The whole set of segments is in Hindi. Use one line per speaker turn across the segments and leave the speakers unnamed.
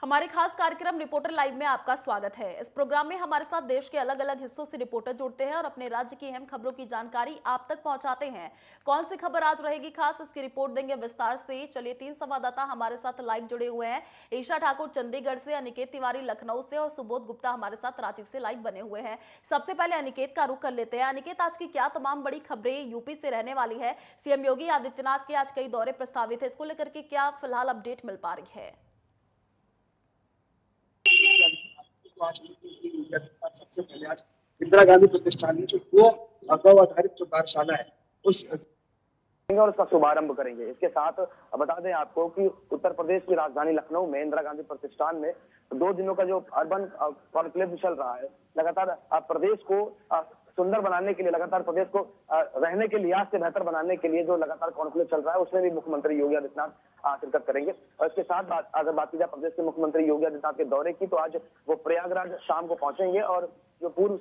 हमारे खास कार्यक्रम रिपोर्टर लाइव में आपका स्वागत है। इस प्रोग्राम में हमारे साथ देश के अलग अलग हिस्सों से रिपोर्टर जुड़ते हैं और अपने राज्य की अहम खबरों की जानकारी आप तक पहुंचाते हैं। कौन सी खबर आज रहेगी खास, इसकी रिपोर्ट देंगे विस्तार से। चलिए, 3 संवाददाता हमारे साथ लाइव जुड़े हुए हैं। ईशा ठाकुर चंडीगढ़ से, अनिकेत तिवारी लखनऊ से और सुबोध गुप्ता हमारे साथ रांची से लाइव बने हुए हैं। सबसे पहले अनिकेत का रुख कर लेते हैं। अनिकेत, आज की क्या तमाम बड़ी खबरें यूपी से रहने वाली है? सीएम योगी आदित्यनाथ के आज कई दौरे प्रस्तावित है, इसको लेकर के क्या फिलहाल अपडेट मिल पा रही है?
सबसे पहले आज इंदिरा गांधी प्रतिष्ठान में जो दो गौ आधारित जो कार्यशाला है उस और उसका शुभारंभ करेंगे। इसके साथ बता दें आपको कि उत्तर प्रदेश की राजधानी लखनऊ में इंदिरा गांधी प्रतिष्ठान में 2 दिनों का जो अर्बन कॉन्क्लेव चल रहा है, लगातार प्रदेश को सुंदर बनाने के लिए, लगातार प्रदेश को रहने के लिहाज से बेहतर बनाने के लिए जो लगातार कॉन्क्लेव चल रहा है, उसमें भी मुख्यमंत्री योगी आदित्यनाथ शिरकत करेंगे। और इसके साथ अगर बात की जाए प्रदेश के मुख्यमंत्री योगी आदित्यनाथ के दौरे की, तो आज वो प्रयागराज शाम को पहुंचेंगे और जो पूर्व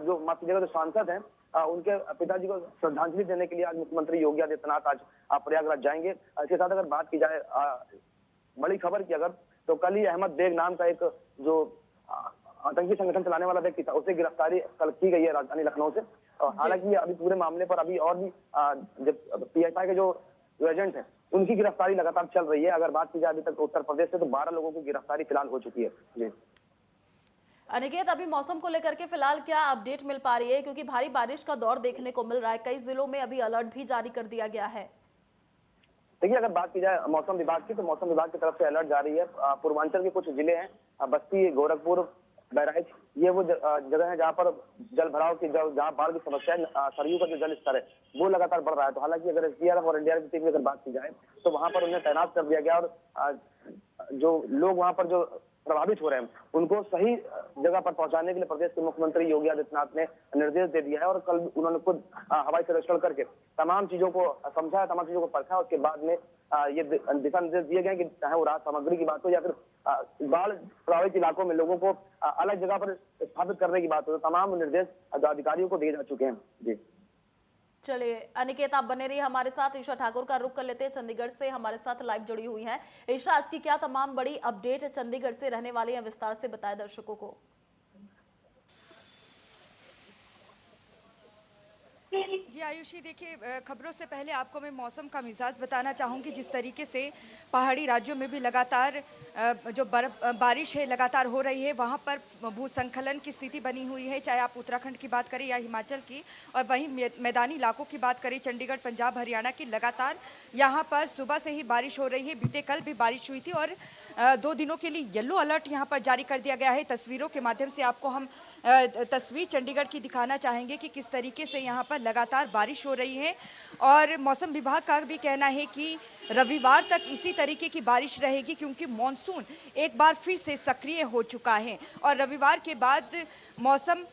जो माफ कीजिएगा जो सांसद हैं, उनके पिताजी को श्रद्धांजलि देने के लिए आज मुख्यमंत्री योगी आदित्यनाथ आज प्रयागराज जाएंगे। इसके साथ अगर बात की जाए बड़ी खबर की, अगर तो कल ही अहमद बेग नाम का एक जो आतंकी संगठन चलाने वाला व्यक्ति था, उसे गिरफ्तारी कल की गई है राजधानी लखनऊ से। हालांकि अभी पूरे मामले पर अभी और भी पीएसआई के जो एजेंट है उनकी गिरफ्तारी लगातार चल रही है। अगर बात की जाए अभी तक उत्तर प्रदेश से, तो 12 लोगों की गिरफ्तारी फिलहाल हो चुकी है। जी
अनिकेत, अभी मौसम को लेकर के फिलहाल क्या अपडेट मिल पा रही है, क्योंकि भारी बारिश का दौर देखने को मिल रहा है, कई जिलों में अभी अलर्ट भी जारी कर दिया गया है।
देखिए, अगर बात की जाए मौसम विभाग की, तो मौसम विभाग की तरफ से अलर्ट जारी है। पूर्वांचल के कुछ जिले हैं, बस्ती, गोरखपुर, बहराइच, ये वो जगह है जहाँ पर जल भराव की, जहाँ बाढ़ की समस्या है, सरयू का जो जल स्तर है वो लगातार बढ़ रहा है। तो हालांकि अगर एसडीआरएफ और एनडीआरएफ की टीम की अगर बात की जाए, तो वहां पर उन्हें तैनात कर दिया गया और जो लोग वहां पर जो प्रभावित हो रहे हैं उनको सही जगह पर पहुंचाने के लिए प्रदेश के मुख्यमंत्री योगी आदित्यनाथ ने निर्देश दे दिया है। और कल उन्होंने खुद हवाई सर्वेक्षण करके तमाम चीजों को समझा, तमाम चीजों को परखा। उसके बाद में ये दिशा निर्देश दिए गए कि चाहे वो राहत सामग्री की बात हो या फिर बाढ़ प्रभावित इलाकों में लोगों को अलग जगह पर स्थापित करने की बात हो, तो तमाम निर्देश अधिकारियों को दिए जा चुके हैं। जी
चलिए अनिकेत, आप बने रहिए हमारे साथ। ईशा ठाकुर का रुख कर लेते हैं, चंडीगढ़ से हमारे साथ लाइव जुड़ी हुई हैं। ईशा, आज की क्या तमाम बड़ी अपडेट चंडीगढ़ से रहने वाली हैं, विस्तार से बताएं दर्शकों को।
जी आयुषी, देखिए खबरों से पहले आपको मैं मौसम का मिजाज बताना चाहूँगी। जिस तरीके से पहाड़ी राज्यों में भी लगातार जो बारिश है लगातार हो रही है, वहाँ पर भूस्खलन की स्थिति बनी हुई है, चाहे आप उत्तराखंड की बात करें या हिमाचल की। और वहीं मैदानी इलाकों की बात करें, चंडीगढ़, पंजाब, हरियाणा की, लगातार यहाँ पर सुबह से ही बारिश हो रही है। बीते कल भी बारिश हुई थी और 2 दिनों के लिए येलो अलर्ट यहाँ पर जारी कर दिया गया है। तस्वीरों के माध्यम से आपको हम तस्वीर चंडीगढ़ की दिखाना चाहेंगे कि किस तरीके से यहाँ पर लगातार बारिश हो रही है। और मौसम विभाग का भी कहना है कि रविवार तक इसी तरीके की बारिश रहेगी, क्योंकि मॉनसून एक बार फिर से सक्रिय हो चुका है और रविवार के बाद मौसम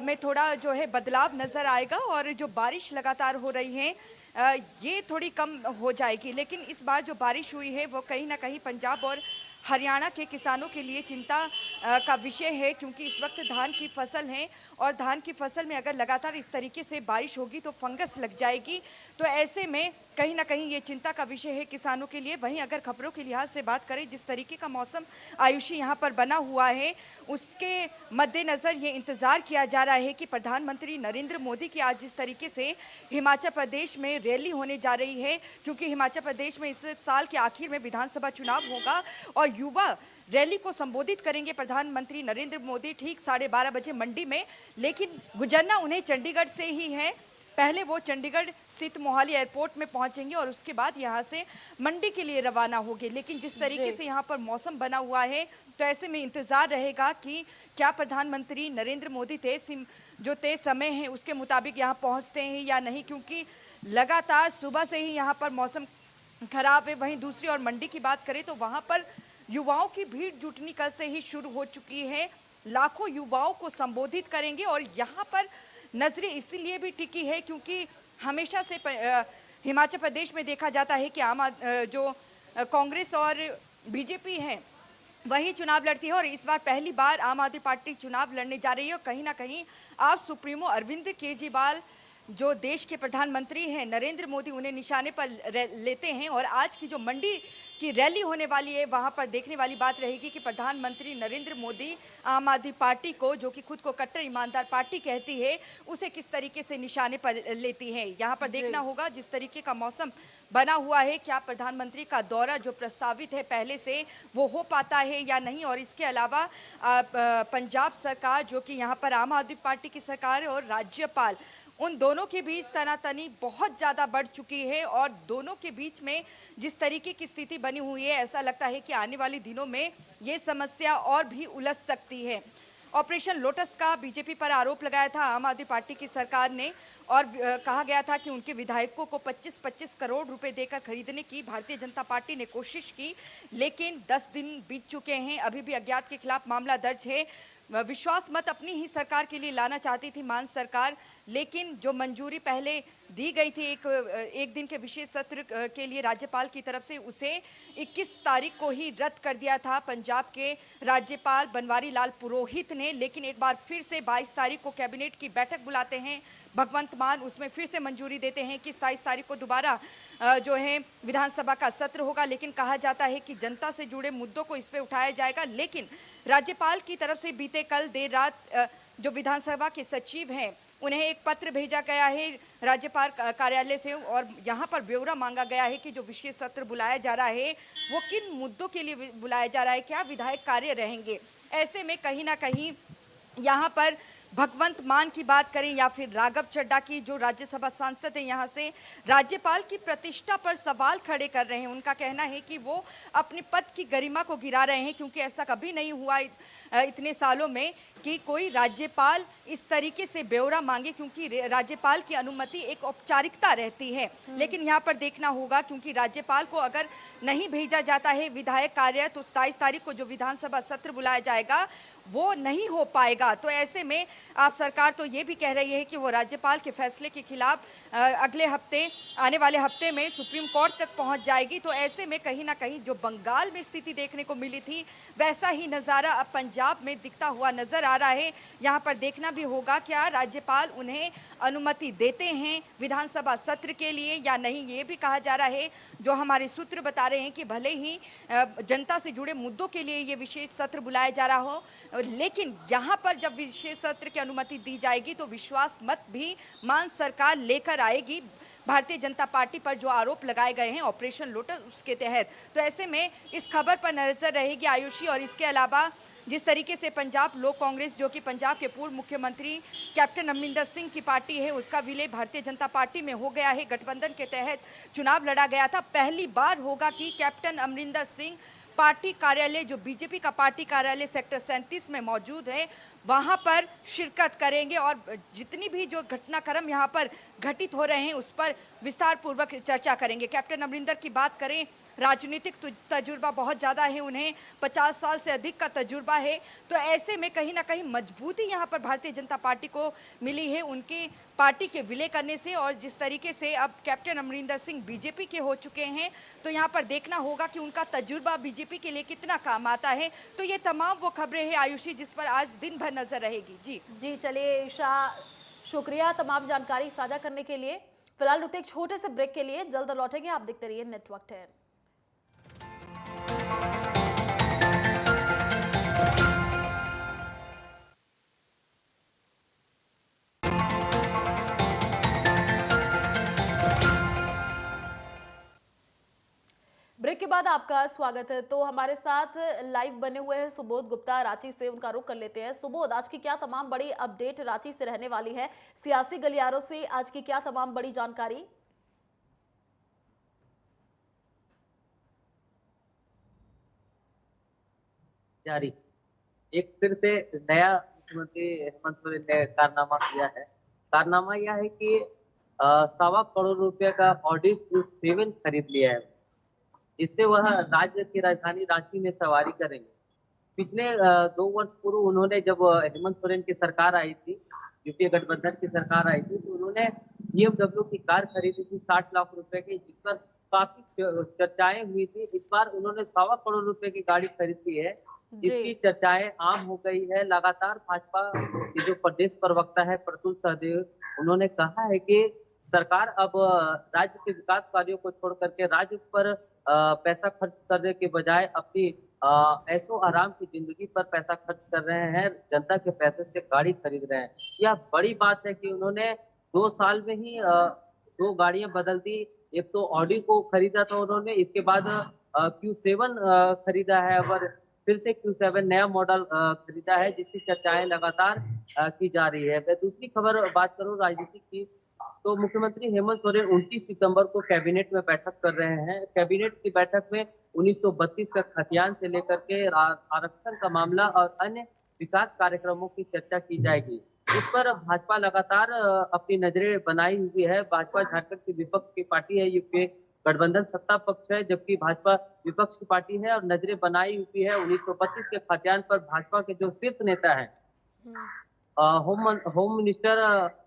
में थोड़ा जो है बदलाव नज़र आएगा और जो बारिश लगातार हो रही है ये थोड़ी कम हो जाएगी। लेकिन इस बार जो बारिश हुई है वो कहीं ना कहीं पंजाब और हरियाणा के किसानों के लिए चिंता का विषय है, क्योंकि इस वक्त धान की फसल है और धान की फसल में अगर लगातार इस तरीके से बारिश होगी तो फंगस लग जाएगी। तो ऐसे में कहीं ना कहीं ये चिंता का विषय है किसानों के लिए। वहीं अगर खबरों के लिहाज से बात करें, जिस तरीके का मौसम आयुषी यहाँ पर बना हुआ है, उसके मद्देनज़र ये इंतज़ार किया जा रहा है कि प्रधानमंत्री नरेंद्र मोदी की आज जिस तरीके से हिमाचल प्रदेश में रैली होने जा रही है, क्योंकि हिमाचल प्रदेश में इस साल के आखिर में विधानसभा चुनाव होगा और युवा रैली को संबोधित करेंगे प्रधानमंत्री नरेंद्र मोदी ठीक 12:30 बजे मंडी में। लेकिन गुजरना उन्हें चंडीगढ़ से ही है। पहले वो चंडीगढ़ स्थित मोहाली एयरपोर्ट में पहुंचेंगे और उसके बाद यहां से मंडी के लिए रवाना होंगे। लेकिन जिस तरीके से यहां पर मौसम बना हुआ है, तो ऐसे में इंतजार रहेगा कि क्या प्रधानमंत्री नरेंद्र मोदी जो तय समय है उसके मुताबिक यहाँ पहुँचते हैं या नहीं, क्योंकि लगातार सुबह से ही यहाँ पर मौसम खराब है। वहीं दूसरी और मंडी की बात करें तो वहाँ पर युवाओं की भीड़ जुटनी कल से ही शुरू हो चुकी है। लाखों युवाओं को संबोधित करेंगे और यहाँ पर नजरें इसीलिए भी टिकी है क्योंकि हमेशा से हिमाचल प्रदेश में देखा जाता है कि जो कांग्रेस और बीजेपी हैं वही चुनाव लड़ती है और इस बार पहली बार आम आदमी पार्टी चुनाव लड़ने जा रही है। और कहीं ना कहीं आप सुप्रीमो अरविंद केजरीवाल जो देश के प्रधानमंत्री हैं नरेंद्र मोदी उन्हें निशाने पर लेते हैं। और आज की जो मंडी की रैली होने वाली है वहां पर देखने वाली बात रहेगी कि प्रधानमंत्री नरेंद्र मोदी आम आदमी पार्टी को, जो कि खुद को कट्टर ईमानदार पार्टी कहती है, उसे किस तरीके से निशाने पर लेती है। यहाँ पर देखना होगा जिस तरीके का मौसम बना हुआ है, क्या प्रधानमंत्री का दौरा जो प्रस्तावित है पहले से वो हो पाता है या नहीं। और इसके अलावा पंजाब सरकार, जो कि यहाँ पर आम आदमी पार्टी की सरकार है, और राज्यपाल, उन दोनों के बीच तनातनी बहुत ज़्यादा बढ़ चुकी है। और दोनों के बीच में जिस तरीके की स्थिति बनी हुई है, ऐसा लगता है कि आने वाले दिनों में ये समस्या और भी उलझ सकती है। ऑपरेशन लोटस का बीजेपी पर आरोप लगाया था आम आदमी पार्टी की सरकार ने, और कहा गया था कि उनके विधायकों को 25-25 करोड़ रुपए देकर खरीदने की भारतीय जनता पार्टी ने कोशिश की, लेकिन 10 दिन बीत चुके हैं, अभी भी अज्ञात के खिलाफ मामला दर्ज है। विश्वास मत अपनी ही सरकार के लिए लाना चाहती थी मान सरकार, लेकिन जो मंजूरी पहले दी गई थी एक दिन के विशेष सत्र के लिए राज्यपाल की तरफ से, उसे 21 तारीख को ही रद्द कर दिया था पंजाब के राज्यपाल बनवारी लाल पुरोहित ने। लेकिन एक बार फिर से 22 तारीख को कैबिनेट की बैठक बुलाते हैं भगवंत मान, उसमें फिर से मंजूरी देते हैं कि 27 तारीख को दोबारा जो है विधानसभा का सत्र होगा। लेकिन कहा जाता है कि जनता से जुड़े मुद्दों को इस पे उठाया जाएगा। लेकिन राज्यपाल की तरफ से बीते कल देर रात जो विधानसभा के सचिव हैं उन्हें एक पत्र भेजा गया है राज्यपाल कार्यालय से, और यहाँ पर ब्यौरा मांगा गया है कि जो विशेष सत्र बुलाया जा रहा है वो किन मुद्दों के लिए बुलाया जा रहा है, क्या विधायक कार्य रहेंगे। ऐसे में कहीं ना कहीं यहाँ पर भगवंत मान की बात करें या फिर राघव चड्ढा की, जो राज्यसभा सांसद हैं, यहाँ से राज्यपाल की प्रतिष्ठा पर सवाल खड़े कर रहे हैं। उनका कहना है कि वो अपने पद की गरिमा को गिरा रहे हैं, क्योंकि ऐसा कभी नहीं हुआ इतने सालों में कि कोई राज्यपाल इस तरीके से ब्यौरा मांगे, क्योंकि राज्यपाल की अनुमति एक औपचारिकता रहती है। लेकिन यहाँ पर देखना होगा, क्योंकि राज्यपाल को अगर नहीं भेजा जाता है विधायक कार्य, तो 27 तारीख को जो विधानसभा सत्र बुलाया जाएगा वो नहीं हो पाएगा। तो ऐसे में आप सरकार तो ये भी कह रही है कि वो राज्यपाल के फैसले के खिलाफ अगले हफ्ते, आने वाले हफ्ते में सुप्रीम कोर्ट तक पहुंच जाएगी। तो ऐसे में कहीं ना कहीं जो बंगाल में स्थिति देखने को मिली थी वैसा ही नज़ारा अब पंजाब में दिखता हुआ नजर आ रहा है। यहाँ पर देखना भी होगा क्या राज्यपाल उन्हें अनुमति देते हैं विधानसभा सत्र के लिए या नहीं। ये भी कहा जा रहा है, जो हमारे सूत्र बता रहे हैं, कि भले ही जनता से जुड़े मुद्दों के लिए ये विशेष सत्र बुलाया जा रहा हो, लेकिन यहाँ पर जब विशेष सत्र की अनुमति दी जाएगी तो विश्वास मत भी मान सरकार लेकर आएगी भारतीय जनता पार्टी पर जो आरोप लगाए गए हैं ऑपरेशन लोटस उसके तहत। तो ऐसे में इस खबर पर नजर रहेगी आयुषी। और इसके अलावा जिस तरीके से पंजाब लोक कांग्रेस, जो कि पंजाब के पूर्व मुख्यमंत्री कैप्टन अमरिंदर सिंह की पार्टी है, उसका विलय भारतीय जनता पार्टी में हो गया है। गठबंधन के तहत चुनाव लड़ा गया था। पहली बार होगा कि कैप्टन अमरिंदर सिंह पार्टी कार्यालय, जो बीजेपी का पार्टी कार्यालय सेक्टर 37 में मौजूद है, वहां पर शिरकत करेंगे और जितनी भी जो घटनाक्रम यहाँ पर घटित हो रहे हैं उस पर विस्तार पूर्वक चर्चा करेंगे। कैप्टन अमरिंदर की बात करें, राजनीतिक तजुर्बा बहुत ज़्यादा है, उन्हें 50 साल से अधिक का तजुर्बा है। तो ऐसे में कहीं ना कहीं मजबूती यहाँ पर भारतीय जनता पार्टी को मिली है उनकी पार्टी के विलय करने से। और जिस तरीके से अब कैप्टन अमरिंदर सिंह बीजेपी के हो चुके हैं, तो यहाँ पर देखना होगा कि उनका तजुर्बा बीजेपी के लिए कितना काम आता है। तो ये तमाम वो खबरें हैं आयुषी जिस पर आज दिन भर नजर रहेगी। जी
चलिए ईशा, शुक्रिया तमाम जानकारी साझा करने के लिए। फिलहाल रुकते एक छोटे से ब्रेक के लिए, जल्द लौटेंगे। आप देखते रहिए नेटवर्क 10। ब्रेक के बाद आपका स्वागत है। तो हमारे साथ लाइव बने हुए हैं सुबोध गुप्ता रांची से, उनका रुख कर लेते हैं। सुबोध, आज की क्या तमाम बड़ी अपडेट रांची से रहने वाली है? सियासी गलियारों से आज की क्या तमाम बड़ी जानकारी?
जारी एक फिर से नया मुख्यमंत्री हेमंत सोरेन ने कारनामा किया है। कारनामा यह है कि 1.25 करोड़ रुपए का ऑडी Q7 खरीद लिया है, जिससे वह राज्य की राजधानी रांची में सवारी करेंगे। पिछले 2 वर्ष पूर्व उन्होंने, जब हेमंत सोरेन की सरकार आई थी, यूपीए गठबंधन की सरकार आई थी, तो उन्होंने BMW की कार खरीदी थी 60 लाख रुपए की, जिस पर काफी चर्चाएं हुई थी। इस बार उन्होंने 1.25 करोड़ रुपए की गाड़ी खरीदी है, इसकी चर्चाएं आम हो गई है। लगातार भाजपा के जो प्रदेश प्रवक्ता है प्रतुल सहदेव, उन्होंने कहा है कि सरकार अब राज्य के विकास कार्यों को छोड़ करके राज्य पर पैसा खर्च करने के बजाय अपनी ऐशो आराम की जिंदगी पर पैसा खर्च कर रहे हैं, जनता के पैसे से गाड़ी खरीद रहे हैं। यह बड़ी बात है कि उन्होंने 2 साल में ही 2 गाड़ियां बदल दी। एक तो ऑडी को खरीदा था उन्होंने, इसके बाद Q7 खरीदा है और फिर से Q7 नया मॉडल खरीदा है, जिसकी चर्चाएं लगातार की जा रही है। मैं दूसरी खबर बात करूं राजनीति की, तो मुख्यमंत्री हेमंत सोरेन 29 सितंबर को कैबिनेट में बैठक कर रहे हैं। कैबिनेट की बैठक में 1932 का खतियान से लेकर के आरक्षण का मामला और अन्य विकास कार्यक्रमों की चर्चा की जाएगी। इस पर भाजपा लगातार अपनी नजरें बनाई हुई है। भाजपा झारखंड की विपक्ष की पार्टी है, यूपीए गठबंधन सत्ता पक्ष है, जबकि भाजपा विपक्ष की पार्टी है और नजरें बनाई हुई है 1932 के खतियान पर। भाजपा के जो शीर्ष नेता है होम मिनिस्टर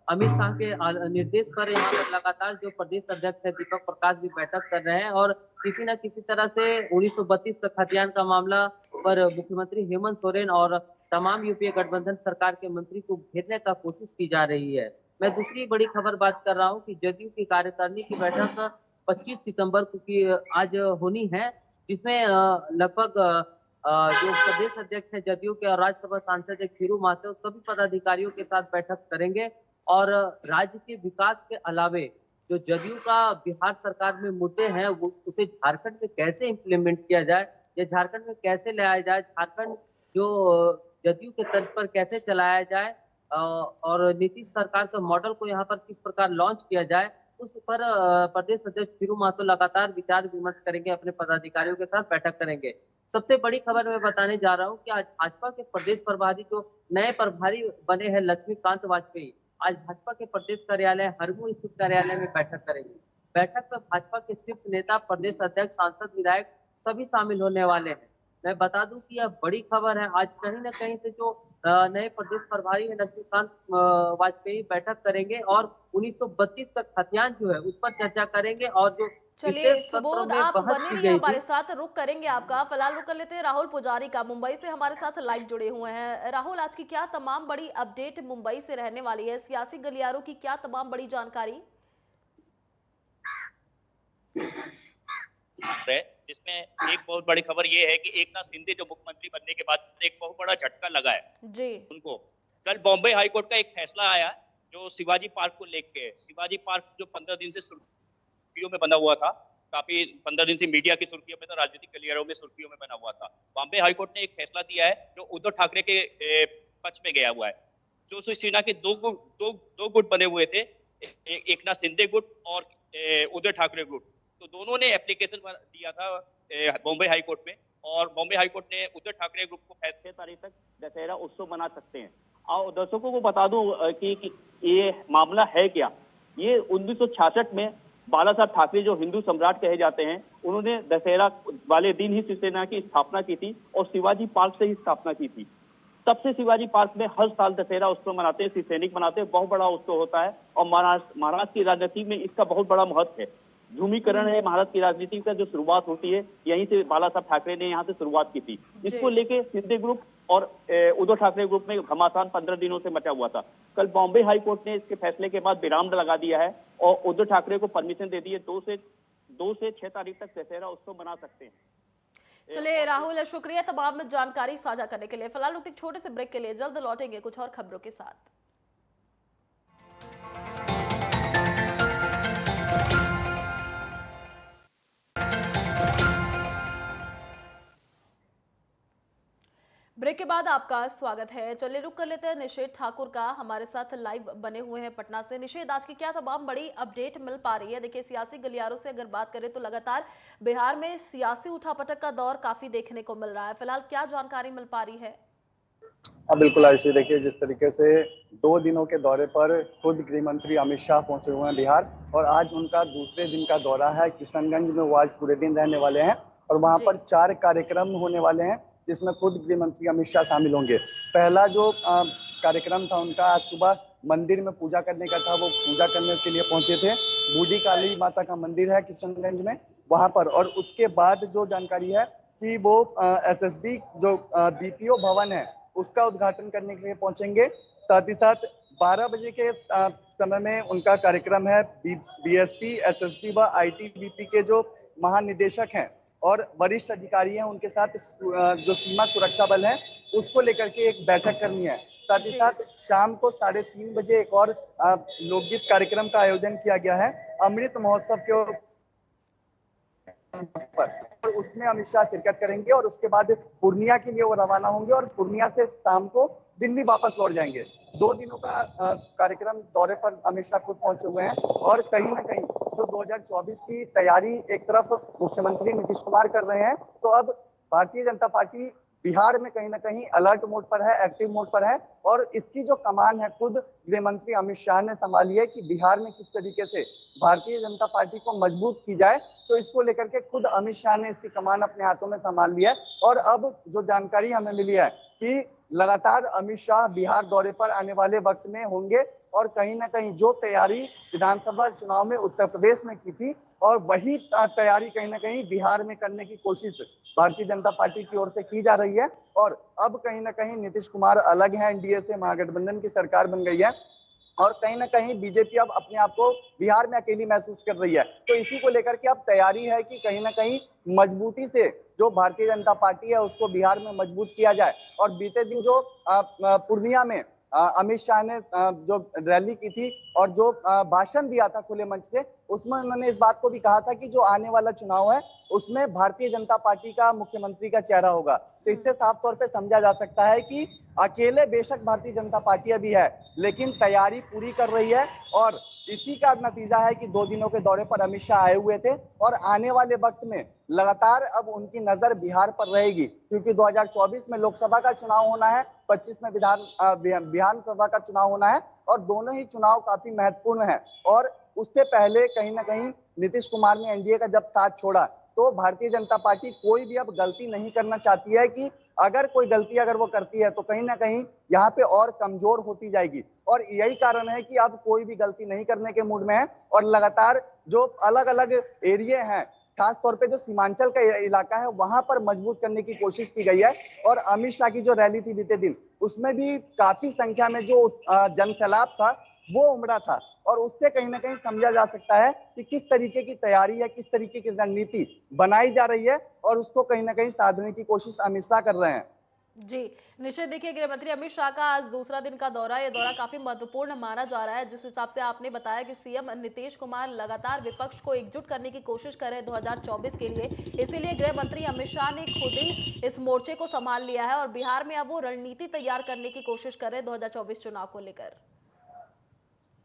अमित शाह के निर्देश पर यहाँ पर लगातार जो प्रदेश अध्यक्ष है दीपक प्रकाश भी बैठक कर रहे हैं और किसी न किसी तरह से 1932 का खतियान का मामला पर मुख्यमंत्री हेमंत सोरेन और तमाम यूपीए गठबंधन सरकार के मंत्री को घेरने का कोशिश की जा रही है। मैं दूसरी बड़ी खबर बात कर रहा हूँ कि जदयू की कार्यकारिणी की बैठक 25 सितंबर को की आज होनी है, जिसमें लगभग जो प्रदेश अध्यक्ष है जदयू के और राज्यसभा सांसद है खीरू महतो सभी पदाधिकारियों के साथ बैठक करेंगे और राज्य के विकास के अलावे जो जदयू का बिहार सरकार में मुद्दे हैं वो उसे झारखंड में कैसे इम्प्लीमेंट किया जाए या झारखंड में कैसे लाया जाए, झारखंड जो जदयू के तर्ज पर कैसे चलाया जाए और नीतीश सरकार के मॉडल को यहाँ पर किस प्रकार लॉन्च किया जाए, उस पर प्रदेश अध्यक्ष खीरू महतो लगातार विचार विमर्श करेंगे, अपने पदाधिकारियों के साथ बैठक करेंगे। सबसे बड़ी खबर मैं बताने जा रहा हूँ कि आज भाजपा के प्रदेश प्रभारी जो नए प्रभारी बने हैं लक्ष्मीकांत वाजपेयी, आज भाजपा के प्रदेश कार्यालय हरमू स्थित कार्यालय में बैठक करेंगे। बैठक में भाजपा के शीर्ष नेता, प्रदेश अध्यक्ष, सांसद, विधायक सभी शामिल होने वाले हैं। मैं बता दूं कि यह बड़ी खबर है। आज कहीं न कहीं से जो नए प्रदेश प्रभारी है लक्ष्मीकांत वाजपेयी बैठक करेंगे और 1932 का खतियान जो है उस पर चर्चा करेंगे और जो
चलिए सुबोध, आप बने रहिए हमारे साथ, रुक करेंगे आपका। फिलहाल रुक कर लेते हैं राहुल पुजारी का, मुंबई से हमारे साथ लाइव जुड़े हुए हैं। राहुल, आज की क्या तमाम बड़ी अपडेट मुंबई से रहने वाली है? सियासी गलियारों की क्या तमाम बड़ी जानकारी
है, जिसमें एक बहुत बड़ी खबर ये है कि एकनाथ शिंदे जो मुख्यमंत्री बनने के बाद एक बहुत बड़ा झटका लगा है
जी
उनको। कल बॉम्बे हाईकोर्ट का एक फैसला आया जो शिवाजी पार्क को लेके, शिवाजी पार्क जो 15 दिन से सुर्खियों में बना हुआ था, काफी 15 दिन से मीडिया की सुर्खियों में था, राजनीतिक गलियारों में सुर्खियों में बना हुआ था। बॉम्बे हाईकोर्ट ने एक फैसला दिया है जो उद्धव ठाकरे के पक्ष में गया हुआ है। जो शिवसेना के दो गुट बने हुए थे, एकनाथ शिंदे गुट और उद्धव ठाकरे गुट, तो दोनों ने एप्लीकेशन दिया था बॉम्बे हाईकोर्ट में और बॉम्बे हाईकोर्ट ने उद्धव ठाकरे ग्रुप को 6 तारीख तक दशहरा उत्सव मना सकते हैं। और दर्शकों को बता दूं कि ये मामला है क्या। ये 1966 में बाला साहब ठाकरे जो हिंदू सम्राट कहे जाते हैं, उन्होंने दशहरा वाले दिन ही शिवसेना की स्थापना की थी और शिवाजी पार्क से ही स्थापना की थी। तब से शिवाजी पार्क में हर साल दशहरा उत्सव मनाते हैं, शिवसैनिक मनाते हैं, बहुत बड़ा उत्सव होता है और महाराष्ट्र की राजनीति में इसका बहुत बड़ा महत्व है। ध्रुवीकरण है महाराष्ट्र की राजनीति का, जो शुरुआत होती है यहीं से बाला साहब ठाकरे ने यहाँ से शुरुआत की थी। इसको लेके शिंदे ग्रुप और उद्धव ठाकरे ग्रुप में घमासान 15 दिनों से मचा हुआ था। कल बॉम्बे हाई कोर्ट ने इसके फैसले के बाद विराम लगा दिया है और उद्धव ठाकरे को परमिशन दे दी है, 2 से 6 तारीख तक दशहरा उत्सव मना सकते हैं।
चलिए राहुल, शुक्रिया तमाम जानकारी साझा करने के लिए। फिलहाल एक छोटे से ब्रेक के लिए, जल्द लौटेंगे कुछ और खबरों के साथ। ब्रेक के बाद आपका स्वागत है। चलिए रुक कर लेते हैं निषेध ठाकुर का, हमारे साथ लाइव बने हुए हैं पटना से। निषेध, आज की क्या तमाम बड़ी अपडेट मिल पा रही है? देखिए, सियासी गलियारों से अगर बात करें तो लगातार बिहार में सियासी उठापटक का दौर काफी देखने को मिल रहा है। फिलहाल क्या जानकारी मिल पा रही है?
बिल्कुल आयुषी, देखिए जिस तरीके से 2 दिनों के दौरे पर खुद गृह मंत्री अमित शाह पहुंचे हुए हैं बिहार और आज उनका दूसरे दिन का दौरा है किशनगंज में। वो आज पूरे दिन रहने वाले हैं और वहां पर 4 कार्यक्रम होने वाले हैं जिसमें खुद गृह मंत्री अमित शाह शामिल होंगे। पहला जो कार्यक्रम था उनका आज सुबह मंदिर में पूजा करने का था, वो पूजा करने के लिए पहुंचे थे। बूढ़ी काली माता का मंदिर है किशनगंज में, वहां पर। और उसके बाद जो जानकारी है कि वो एसएसबी जो बीपीओ भवन है उसका उद्घाटन करने के लिए पहुंचेंगे। साथ ही साथ 12 बजे के समय में उनका कार्यक्रम है। बीएसपी, एसएसपी व आईटीबीपी के जो महानिदेशक हैं और वरिष्ठ अधिकारी हैं उनके साथ जो सीमा सुरक्षा बल है उसको लेकर के एक बैठक करनी है। साथ ही साथ शाम को 3:30 बजे एक और लोकगीत कार्यक्रम का आयोजन किया गया है अमृत महोत्सव के पर। उसमें अमित शाह शिरकत करेंगे और उसके बाद पूर्णिया के लिए वो रवाना होंगे और पूर्णिया से शाम को दिल्ली वापस लौट जाएंगे। 2 दिनों का कार्यक्रम दौरे पर अमित शाह खुद पहुंचे हुए हैं और कहीं ना कहीं जो 2024 की तैयारी एक तरफ मुख्यमंत्री नीतीश कुमार कर रहे हैं, तो अब भारतीय जनता पार्टी बिहार में कहीं ना कहीं अलर्ट मोड पर है, एक्टिव मोड पर है और इसकी जो कमान है खुद गृह मंत्री अमित शाह ने संभाली है कि बिहार में किस तरीके से भारतीय जनता पार्टी को मजबूत की जाए। तो इसको लेकर के खुद अमित शाह ने इसकी कमान अपने हाथों में संभाल लिया है और अब जो जानकारी हमें मिली है कि लगातार अमित शाह बिहार दौरे पर आने वाले वक्त में होंगे और कहीं ना कहीं जो तैयारी विधानसभा चुनाव में उत्तर प्रदेश में की थी और वही तैयारी कहीं ना कहीं बिहार में करने की कोशिश भारतीय जनता पार्टी की ओर से की जा रही है। और अब कहीं ना कहीं नीतीश कुमार अलग है, एनडीए से महागठबंधन की सरकार बन गई है और कहीं ना कहीं बीजेपी अब अपने आप को बिहार में अकेली महसूस कर रही है। तो इसी को लेकर के अब तैयारी है कि कहीं ना कहीं मजबूती से जो भारतीय जनता पार्टी है उसको बिहार में मजबूत किया जाए। और बीते दिन जो पूर्णिया में अमित शाह ने जो रैली की थी और जो भाषण दिया था खुले मंच से, उसमें उन्होंने इस बात को भी कहा था कि जो आने वाला चुनाव है उसमें भारतीय जनता पार्टी का मुख्यमंत्री का चेहरा होगा। तो इससे साफ तौर पे समझा जा सकता है कि अकेले बेशक भारतीय जनता पार्टी अभी है लेकिन तैयारी पूरी कर रही है और इसी का नतीजा है कि 2 दिनों के दौरे पर अमित शाह आए हुए थे और आने वाले वक्त में लगातार अब उनकी नजर बिहार पर रहेगी क्योंकि 2024 में लोकसभा का चुनाव होना है, 25 में विधानसभा का चुनाव होना है और दोनों ही चुनाव काफी महत्वपूर्ण है। और उससे पहले कहीं ना कहीं नीतीश कुमार ने एनडीए का जब साथ छोड़ा तो भारतीय जनता पार्टी कोई भी अब गलती नहीं करना चाहती है कि अगर कोई गलती अगर वो करती है तो कहीं ना कहीं यहाँ पे और कमजोर होती जाएगी और यही कारण है कि अब कोई भी गलती नहीं करने के मूड में है और लगातार जो अलग अलग एरिया हैं, खास तौर पे जो सीमांचल का इलाका है वहां पर मजबूत करने की कोशिश की गई है। और अमित शाह की जो रैली थी बीते दिन उसमें भी काफी संख्या में जो जनसैलाब था वो उमड़ा था और उससे कहीं ना कहीं समझा जा सकता है कि किस तरीके की तैयारी है, किस तरीके की रणनीति बनाई जा रही है और उसको कहीं ना कहीं साधने की कोशिश अमित शाह कर रहे हैं।
जी निश्चित, देखिए गृह मंत्री अमित शाह का आज दूसरा दिन का दौरा, ये दौरा काफी महत्वपूर्ण माना जा रहा है। जिस हिसाब से आपने बताया कि सीएम नीतीश कुमार लगातार विपक्ष को एकजुट करने की कोशिश कर रहे हैं 2024 के लिए, इसीलिए गृह मंत्री अमित शाह ने खुद ही इस मोर्चे को संभाल लिया है और बिहार में अब वो रणनीति तैयार करने की कोशिश कर रहे हैं 2024 चुनाव को लेकर।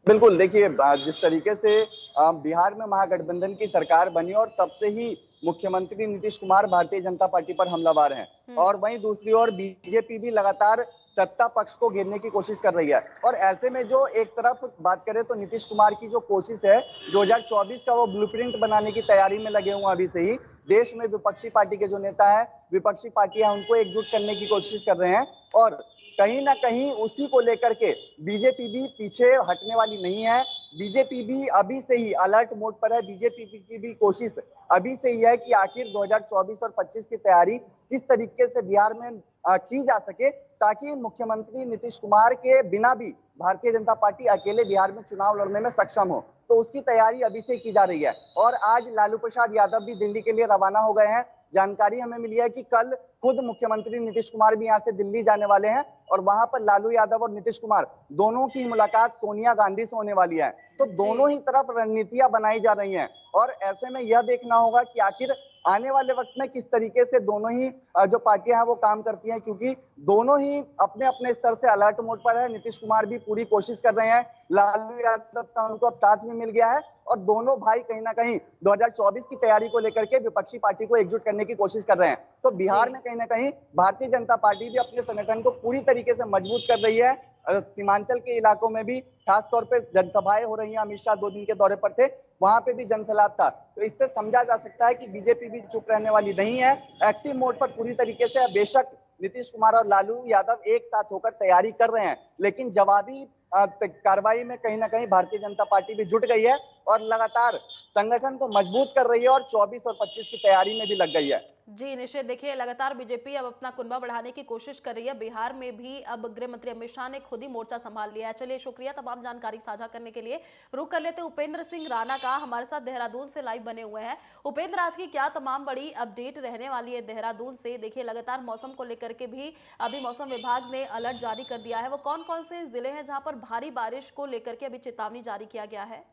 बिल्कुल, देखिए जिस तरीके से बिहार में महागठबंधन की सरकार बनी और तब से ही मुख्यमंत्री नीतीश कुमार भारतीय जनता पार्टी पर हमलावर हैं और वहीं दूसरी ओर बीजेपी भी लगातार सत्ता पक्ष को घेरने की कोशिश कर रही है। और ऐसे में जो एक तरफ बात करें तो नीतीश कुमार की जो कोशिश है 2024 का वो ब्लूप्रिंट बनाने की तैयारी में लगे हुए अभी से ही। देश में विपक्षी पार्टी के जो नेता है, विपक्षी पार्टियां उनको एकजुट करने की कोशिश कर रहे हैं और कहीं ना कहीं उसी को लेकर के बीजेपी भी पीछे हटने वाली नहीं है। बीजेपी भी अभी से ही अलर्ट मोड पर है। बीजेपी की भी कोशिश अभी से ही है कि आखिर 2024 और 25 की तैयारी किस तरीके से बिहार में की जा सके ताकि मुख्यमंत्री नीतीश कुमार के बिना भी भारतीय जनता पार्टी अकेले बिहार में चुनाव लड़ने में सक्षम हो। तो उसकी तैयारी अभी से की जा रही है और आज लालू प्रसाद यादव भी दिल्ली के लिए रवाना हो गए हैं। जानकारी हमें मिली है कि कल खुद मुख्यमंत्री नीतीश कुमार भी यहाँ से दिल्ली जाने वाले हैं और वहां पर लालू यादव और नीतीश कुमार दोनों की मुलाकात सोनिया गांधी से होने वाली है। तो दोनों ही तरफ रणनीतियां बनाई जा रही हैं और ऐसे में यह देखना होगा कि आखिर आने वाले वक्त में किस तरीके से दोनों ही जो पार्टियां हैं वो काम करती हैं, क्योंकि दोनों ही अपने अपने स्तर से अलर्ट मोड पर है। नीतीश कुमार भी पूरी कोशिश कर रहे हैं, लालू यादव का उनको अब साथ में मिल गया है और दोनों भाई कहीं ना कहीं 2024 की तैयारी को लेकर के विपक्षी पार्टी को एकजुट करने की कोशिश कर रहे हैं। तो बिहार में कहीं ना कहीं भारतीय जनता पार्टी भी अपने संगठन को पूरी तरीके से मजबूत कर रही है। सीमांचल के इलाकों में भी खास तौर पे जनसभाएं हो रही हैं। अमित शाह 2 दिन के दौरे पर थे, वहां पे भी जनसैलाब था। तो इससे समझा जा सकता है कि बीजेपी भी चुप रहने वाली नहीं है, एक्टिव मोड पर पूरी तरीके से। बेशक नीतीश कुमार और लालू यादव एक साथ होकर तैयारी कर रहे हैं, लेकिन जवाबी कार्रवाई में कहीं ना कहीं भारतीय जनता पार्टी भी जुट गई है और लगातार संगठन को मजबूत कर रही है और 24 और 25 की तैयारी में भी लग गई है।
जी निश्चित, देखिए लगातार बीजेपी अब अपना कुनबा बढ़ाने की कोशिश कर रही है। बिहार में भी अब गृह मंत्री अमित शाह ने खुद ही मोर्चा संभाल लिया है। चलिए शुक्रिया तमाम जानकारी साझा करने के लिए। रुक कर लेते उपेंद्र सिंह राणा का, हमारे साथ देहरादून से लाइव बने हुए हैं। उपेंद्र, आज की क्या तमाम बड़ी अपडेट रहने वाली है देहरादून से? देखिए लगातार मौसम को लेकर के भी अभी मौसम विभाग ने अलर्ट जारी कर दिया है। वो कौन कौन से जिले हैं जहां पर भारी बारिश को लेकर के अभी चेतावनी जारी किया गया है?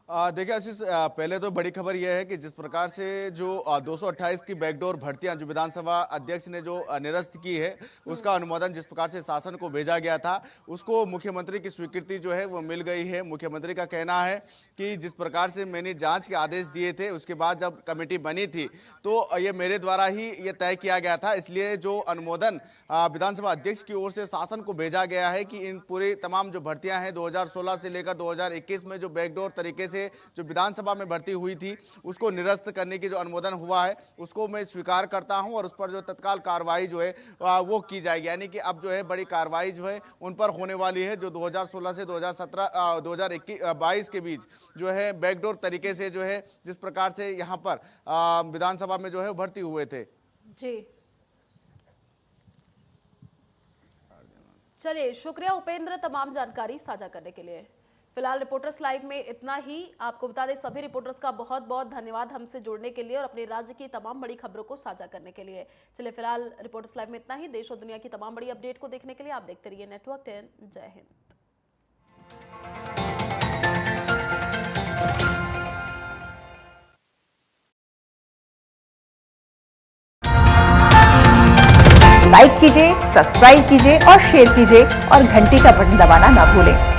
देखिए आशीष, पहले तो बड़ी खबर यह है कि जिस प्रकार से जो 228 की बैकडोर भर्तियां जो विधानसभा अध्यक्ष ने जो निरस्त की है, उसका अनुमोदन जिस प्रकार से शासन को भेजा गया था, उसको मुख्यमंत्री की स्वीकृति जो है वो मिल गई है। मुख्यमंत्री का कहना है कि जिस प्रकार से मैंने जांच के आदेश दिए थे, उसके बाद जब कमेटी बनी थी तो ये मेरे द्वारा ही ये तय किया गया था, इसलिए जो अनुमोदन विधानसभा अध्यक्ष की ओर से शासन को भेजा गया है कि इन पूरी तमाम जो भर्तियां हैं 2016 से लेकर 2021 में जो बैकडोर तरीके से जो विधानसभा में भर्ती हुई थी उसको निरस्त करने की जो अनुमोदन हुआ है उसको मैं स्वीकार करता हूं और उस पर जो तत्काल कार्रवाई जो है वो की जाएगी। यानी कि अब जो है बड़ी कार्रवाई जो है उन पर होने वाली है जो 2016 से 2022 के बीच जो है बैकडोर तरीके से जो है जिस प्रकार से यहाँ पर विधानसभा में जो है भर्ती हुए थे।
जी चलिए शुक्रिया उपेंद्र तमाम जानकारी साझा करने के लिए। फिलहाल रिपोर्टर्स लाइव में इतना ही। आपको बता दें सभी रिपोर्टर्स का बहुत बहुत धन्यवाद हमसे जुड़ने के लिए और अपने राज्य की तमाम बड़ी खबरों को साझा करने के लिए। चलिए फिलहाल रिपोर्टर्स लाइव में इतना ही। देश और दुनिया की तमाम बड़ी अपडेट को देखने के लिए आप देखते रहिए नेटवर्क 10। जय हिंद।
लाइक कीजिए, सब्सक्राइब कीजिए और शेयर कीजिए और घंटी का बटन दबाना ना भूलें।